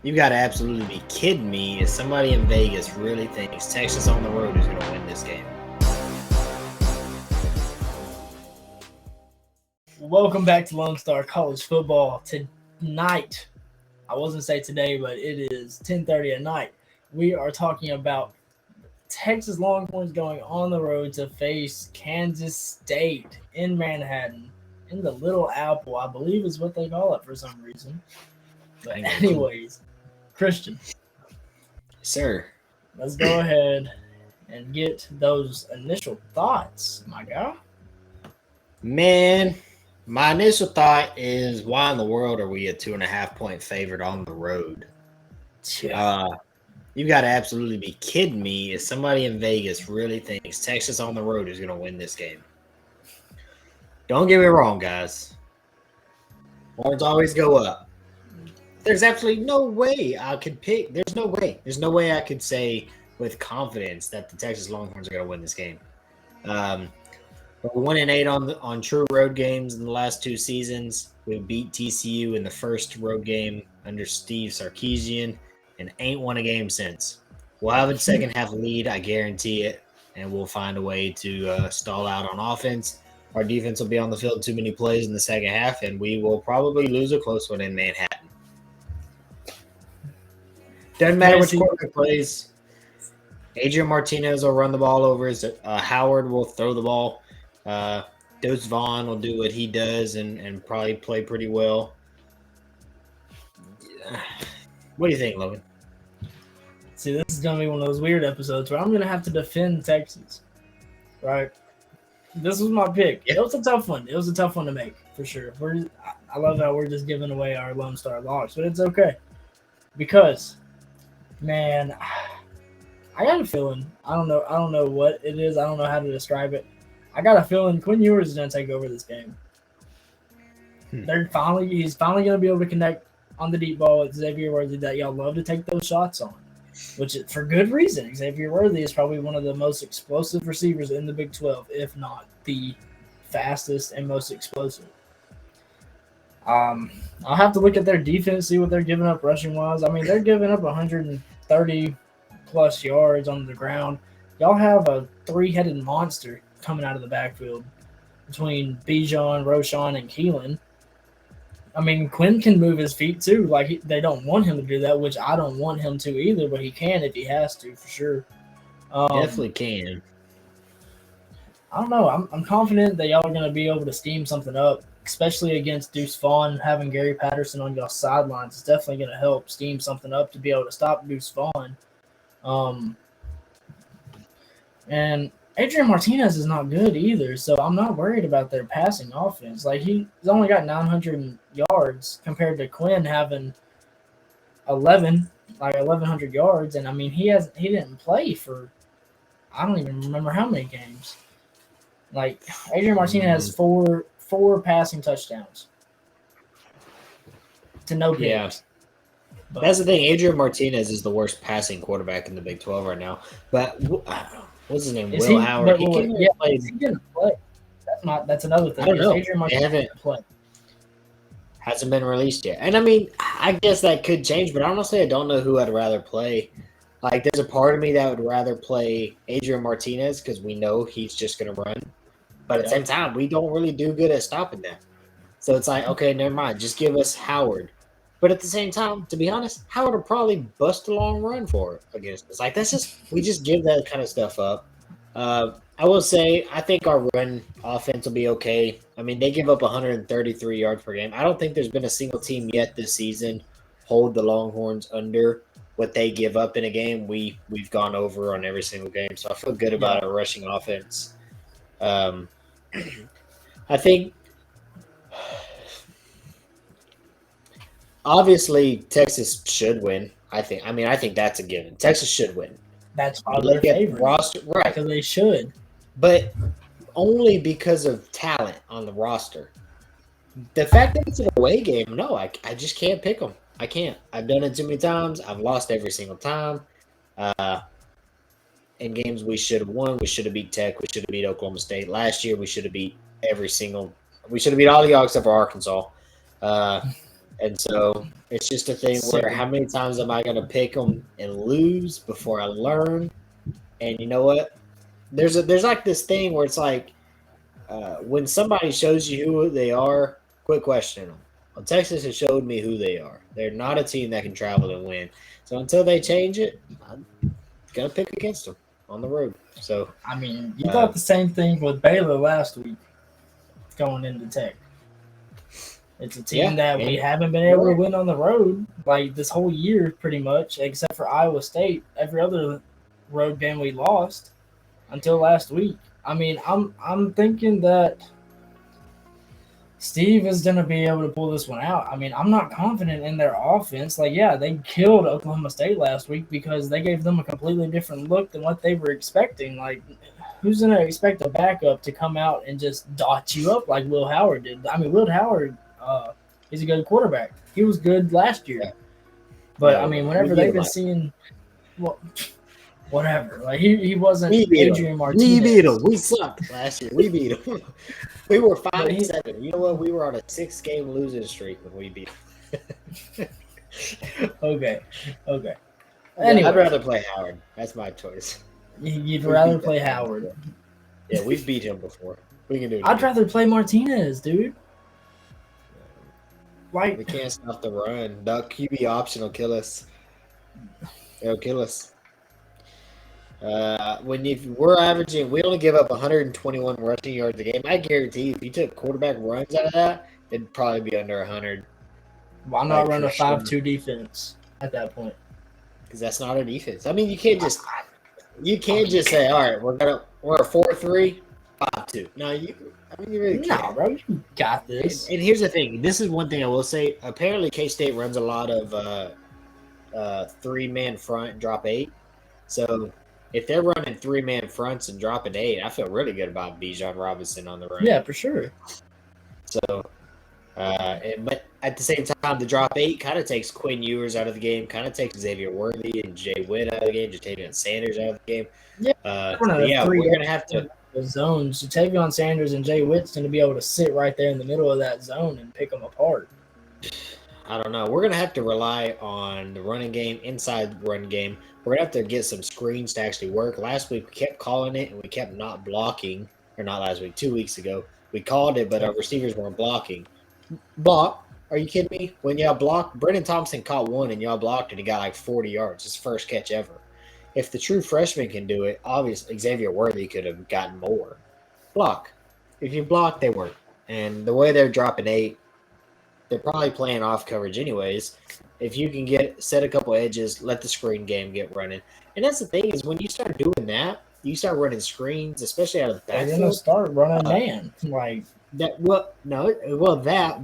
You got to absolutely be kidding me if somebody in Vegas really thinks Texas on the road is going to win this game. Welcome back to Lone Star College Football. Tonight, I wasn't say today, but it is 10:30 at night. We are talking about Texas Longhorns going on the road to face Kansas State in Manhattan, in the Little Apple, I believe is what they call it for some reason. But anyways, Christian, Sir, let's go ahead and get those initial thoughts, my guy. man, my initial thought is why in the world are we a 2.5-point favorite on the road? You got to absolutely be kidding me if somebody in Vegas really thinks Texas on the road is going to win this game. Don't get me wrong, guys. Horns always go up. There's absolutely no way I could pick. There's no way. There's no way I could say with confidence that the Texas Longhorns are going to win this game. But we're 1-8 on true road games in the last two seasons. We beat TCU in the first road game under Steve Sarkisian and ain't won a game since. We'll have a second half lead, I guarantee it, and we'll find a way to stall out on offense. Our defense will be on the field too many plays in the second half, and we will probably lose a close one in Manhattan. Doesn't matter which quarterback plays. Adrian Martinez will run the ball over. Howard will throw the ball. Deuce Vaughn will do what he does and probably play pretty well. What do you think, Logan? See, this is going to be one of those weird episodes where I'm going to have to defend Texas, right? This was my pick. Yep. It was a tough one. It was a tough one to make, for sure. I love how we're just giving away our Lone Star locks, but it's okay. Because, man, I got a feeling. I don't know what it is. I don't know how to describe it. I got a feeling Quinn Ewers is going to take over this game. He's finally going to be able to connect on the deep ball with Xavier Worthy that y'all love to take those shots on, which is for good reason. Xavier Worthy is probably one of the most explosive receivers in the Big 12, if not the fastest and most explosive. I'll have to look at their defense, see what they're giving up rushing-wise. I mean, they're giving up 130-plus yards on the ground. Y'all have a three-headed monster coming out of the backfield between Bijan, Roshan, and Keelan. I mean, Quinn can move his feet too. Like they don't want him to do that, which I don't want him to either. But he can if he has to, for sure. Definitely can. I don't know. I'm confident that y'all are going to be able to scheme something up, especially against Deuce Vaughn. Having Gary Patterson on y'all's sidelines is definitely going to help scheme something up to be able to stop Deuce Vaughn. And Adrian Martinez is not good either, so I'm not worried about their passing offense. Like he's only got 900 yards compared to Quinn having 1,100 yards, and I mean he didn't play for I don't even remember how many games. Like Adrian Martinez has four passing touchdowns to no picks. Yeah. That's the thing. Adrian Martinez is the worst passing quarterback in the Big 12 right now. But what's his name? Will Howard. He didn't play. That's another thing. I don't know. Adrian Martinez didn't play. Hasn't been released yet. And I mean, I guess that could change, but honestly, I don't know who I'd rather play. Like, there's a part of me that would rather play Adrian Martinez because we know he's just going to run. But at the same time, we don't really do good at stopping that. So it's like, okay, never mind. Just give us Howard. But at the same time, to be honest, Howard will probably bust a long run for it against us. Like, we just give that kind of stuff up. I will say, I think our run offense will be okay. I mean, they give up 133 yards per game. I don't think there's been a single team yet this season hold the Longhorns under what they give up in a game. We've gone over on every single game, so I feel good about our rushing offense. I think obviously Texas should win. I think that's a given. Texas should win. That's probably their favorite roster, right? Because they should, but only because of talent on the roster. The fact that it's an away game, no, I just can't pick them. I can't. I've done it too many times. I've lost every single time. In games we should have won. We should have beat Tech. We should have beat Oklahoma State. Last year we should have beat we should have beat all the Dogs except for Arkansas. And so it's just a thing where how many times am I going to pick them and lose before I learn? And you know what? There's like this thing where it's like when somebody shows you who they are, quit questioning them. Well, Texas has showed me who they are. They're not a team that can travel and win. So until they change it, I'm going to pick against them on the road. So I mean, you thought the same thing with Baylor last week going into Tech. It's a team that we haven't been able to win on the road like this whole year pretty much, except for Iowa State. Every other road game we lost until last week. I mean, I'm thinking that Steve is going to be able to pull this one out. I mean, I'm not confident in their offense. Like, yeah, they killed Oklahoma State last week because they gave them a completely different look than what they were expecting. Like, who's going to expect a backup to come out and just dot you up like Will Howard did? I mean, Will Howard, he's a good quarterback. He was good last year. But, I mean, whenever they've been seeing well, whatever. Like, he wasn't Adrian Martinez. We beat him. We sucked last year. We beat him. We were 5-7. You know what? We were on a 6-game losing streak when we beat him. Okay. Anyway, I'd rather play Howard. That's my choice. You'd rather play Howard. Yeah, we've beat him before. We can do it. I'd rather play Martinez, dude. Like, we can't stop the run. The QB option will kill us. It'll kill us. We're averaging, we only give up 121 rushing yards a game. I guarantee you, if you took quarterback runs out of that, it'd probably be under 100. Why not run a 5-2 defense at that point? Because that's not a defense. I mean, you can't just say, all right, we're a 4-3, 5-2. No, you really can't. No, bro, you got this. And here's the thing. This is one thing I will say. Apparently, K-State runs a lot of 3-man front, drop 8. So if they're running 3-man fronts and dropping 8, I feel really good about Bijan Robinson on the run. Yeah, for sure. So, but at the same time, the drop 8 kind of takes Quinn Ewers out of the game, kind of takes Xavier Worthy and Jay Witt out of the game, Jatavion Sanders out of the game. Yeah, we're going to have to – the zones. Jatavion Sanders and Jay Witt's going to be able to sit right there in the middle of that zone and pick them apart. I don't know. We're going to have to rely on the running game, inside run game. We're going to have to get some screens to actually work. Last week, we kept calling it, and we kept not blocking. Or not last week, 2 weeks ago. We called it, but our receivers weren't blocking. Block? Are you kidding me? When y'all blocked, Brennan Thompson caught one, and y'all blocked, and he got like 40 yards. His first catch ever. If the true freshman can do it, obviously Xavier Worthy could have gotten more. Block. If you block, they work. And the way they're dropping 8, they're probably playing off coverage anyways. If you can set a couple edges, let the screen game get running. And that's the thing is when you start doing that, you start running screens, especially out of the backfield. They're going to start running man. Like that.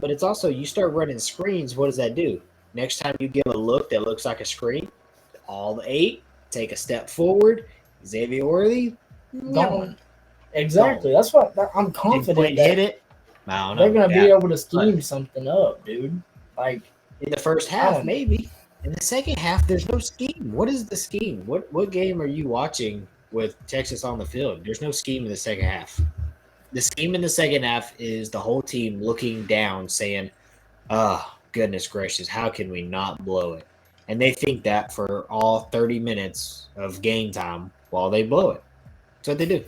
But it's also you start running screens. What does that do? Next time you give a look that looks like a screen, all the 8 take a step forward. Xavier Worthy, gone. Exactly. That's what I'm confident that hit it. I don't know. They're going to be able to scheme something up, dude. Like in the first half, maybe. In the second half, there's no scheme. What is the scheme? What game are you watching with Texas on the field? There's no scheme in the second half. The scheme in the second half is the whole team looking down saying, oh, goodness gracious, how can we not blow it? And they think that for all 30 minutes of game time while they blow it. That's what they do.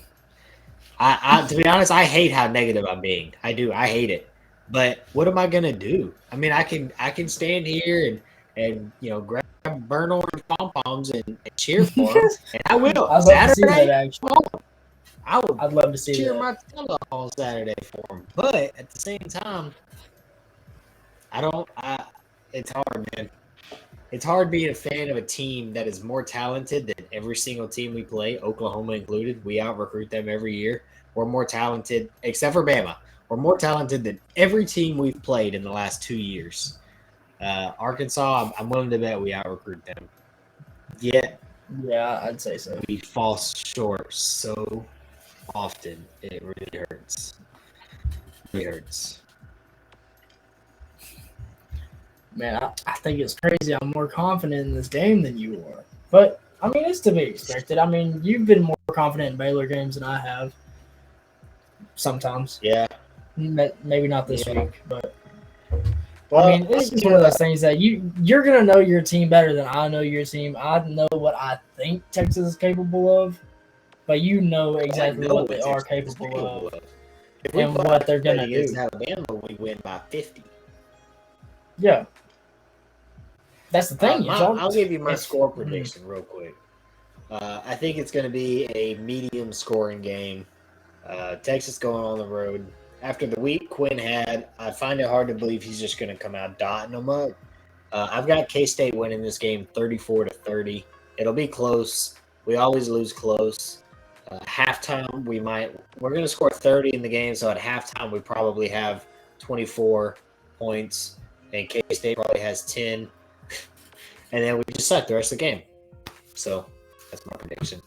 I to be honest, I hate how negative I'm being. I do. I hate it. But what am I gonna do? I mean, I can stand here and grab burn orange pom poms and cheer for them, and I will. I'd love to see that, actually. I'd love to see cheer that. my tail off on Saturday for them. But at the same time, it's hard, man. It's hard being a fan of a team that is more talented than every single team we play, Oklahoma included. We out-recruit them every year. We're more talented, except for Bama. We're more talented than every team we've played in the last 2 years. Arkansas, I'm willing to bet we out-recruit them. Yeah, I'd say so. We fall short so often. It really hurts. It really hurts. Man, I think it's crazy. I'm more confident in this game than you are. But, I mean, it's to be expected. I mean, you've been more confident in Baylor games than I have. Sometimes. Yeah. Maybe not this week, but Well, I mean, it's just one of those things that you're gonna know your team better than I know your team. I know what I think Texas is capable of, but you know exactly what they are capable of and what they're gonna do. Alabama, we win by 50. Yeah, that's the thing. I'll give you my score prediction real quick. I think it's going to be a medium scoring game. Texas going on the road. After the week Quinn had, I find it hard to believe he's just going to come out dotting them up. I've got K-State winning this game 34-30. It'll be close. We always lose close. Halftime, we're going to score 30 in the game, so at halftime we probably have 24 points, and K-State probably has 10, and then we just suck the rest of the game. So that's my prediction.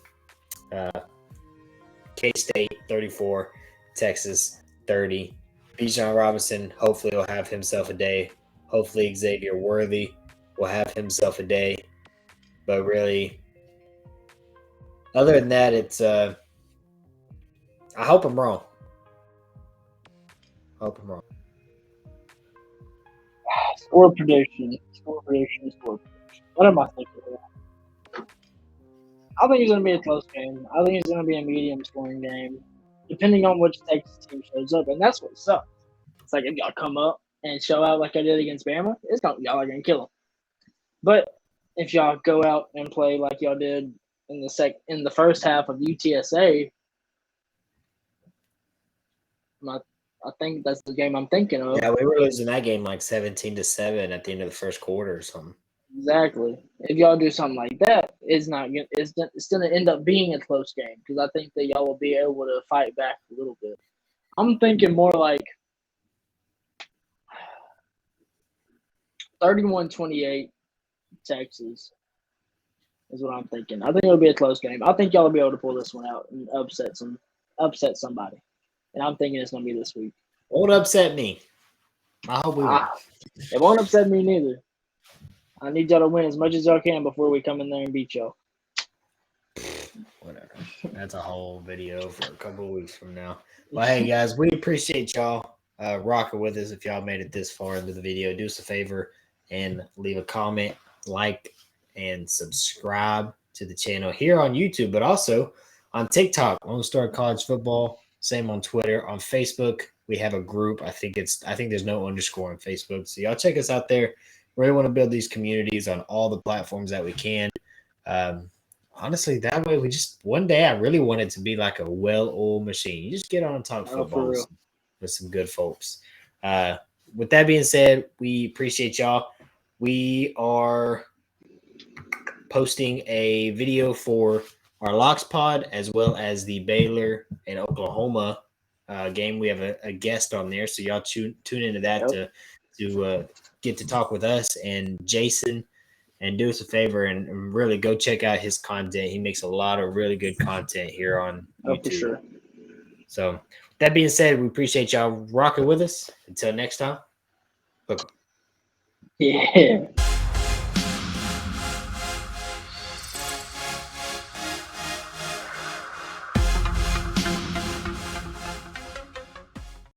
K-State 34, Texas 30. Bijan Robinson hopefully will have himself a day. Hopefully Xavier Worthy will have himself a day. But really, other than that, it's I hope I'm wrong. Score prediction. What am I thinking of? I think it's going to be a close game. I think it's going to be a medium scoring game, depending on which Texas team shows up. And that's what sucks. It's like if y'all come up and show out like I did against Bama, y'all are going to kill them. But if y'all go out and play like y'all did in the first half of UTSA, I think that's the game I'm thinking of. Yeah, we were losing that game like 17-7 at the end of the first quarter or something. Exactly. If y'all do something like that, it's going to end up being a close game because I think that y'all will be able to fight back a little bit. I'm thinking more like 31-28 Texas is what I'm thinking. I think it'll be a close game. I think y'all will be able to pull this one out and upset somebody. And I'm thinking it's going to be this week. Won't upset me. I hope we win. It won't upset me neither. I need y'all to win as much as y'all can before we come in there and beat y'all. Whatever. That's a whole video for a couple of weeks from now. Well, hey, guys, we appreciate y'all rocking with us. If y'all made it this far into the video, do us a favor and leave a comment, like, and subscribe to the channel here on YouTube, but also on TikTok, Lone Star College Football. Same on Twitter. On Facebook, we have a group. I think there's no underscore on Facebook. So y'all check us out there. We really want to build these communities on all the platforms that we can. Honestly, that way one day I really want it to be like a well-oiled machine. You just get on and talk football with some good folks. With that being said, we appreciate y'all. We are posting a video for our Locks Pod as well as the Baylor and Oklahoma game. We have a guest on there, so y'all tune into that to get to talk with us and Jason, and do us a favor and really go check out his content. He makes a lot of really good content here on YouTube. For sure. So that being said, we appreciate y'all rocking with us. Until next time. Bye. Yeah.